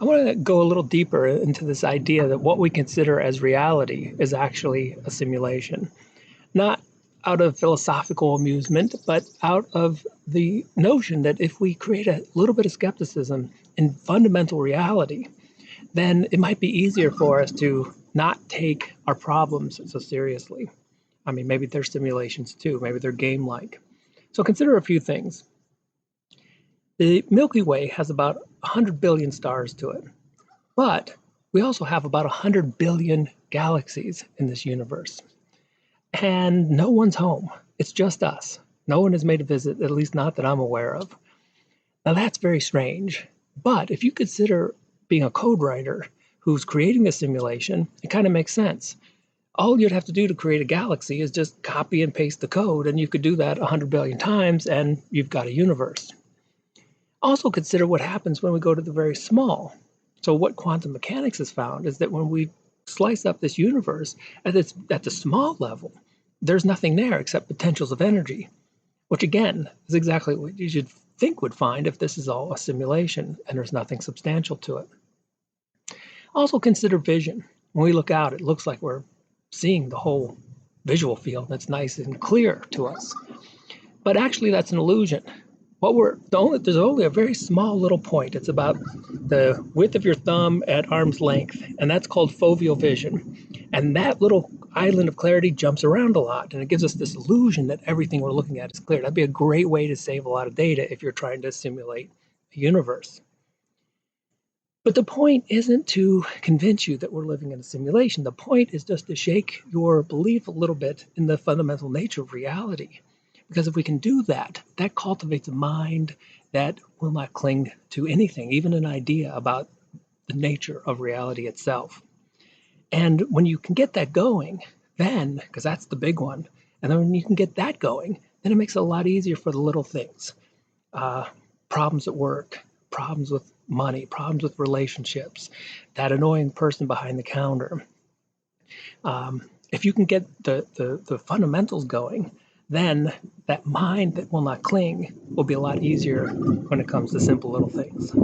I want to go a little deeper into this idea that what we consider as reality is actually a simulation. Not out of philosophical amusement, but out of the notion that if we create a little bit of skepticism in fundamental reality, then it might be easier for us to not take our problems so seriously. I mean, maybe they're simulations too, maybe they're game like. So consider a few things. The Milky Way has about 100 billion stars to it, but we also have about 100 billion galaxies in this universe. And no one's home. It's just us. No one has made a visit, at least not that I'm aware of. Now that's very strange. But if you consider being a code writer who's creating a simulation, it kind of makes sense. All you'd have to do to create a galaxy is just copy and paste the code, and you could do that 100 billion times, and you've got a universe. Also consider what happens when we go to the very small. So what quantum mechanics has found is that when we slice up this universe at the small level, there's nothing there except potentials of energy, which again is exactly what you should think would find if this is all a simulation and there's nothing substantial to it. Also consider vision. When we look out, it looks like we're seeing the whole visual field that's nice and clear to us. But actually that's an illusion. There's only a very small little point. It's about the width of your thumb at arm's length, and that's called foveal vision. And that little island of clarity jumps around a lot, and it gives us this illusion that everything we're looking at is clear. That'd be a great way to save a lot of data if you're trying to simulate a universe. But the point isn't to convince you that we're living in a simulation. The point is just to shake your belief a little bit in the fundamental nature of reality. Because if we can do that, that cultivates a mind that will not cling to anything, even an idea about the nature of reality itself. And when you can get that going, then, because that's the big one, and then when you can get that going, then it makes it a lot easier for the little things. Problems at work, problems with money, problems with relationships, that annoying person behind the counter. If you can get the fundamentals going, then that mind that will not cling will be a lot easier when it comes to simple little things.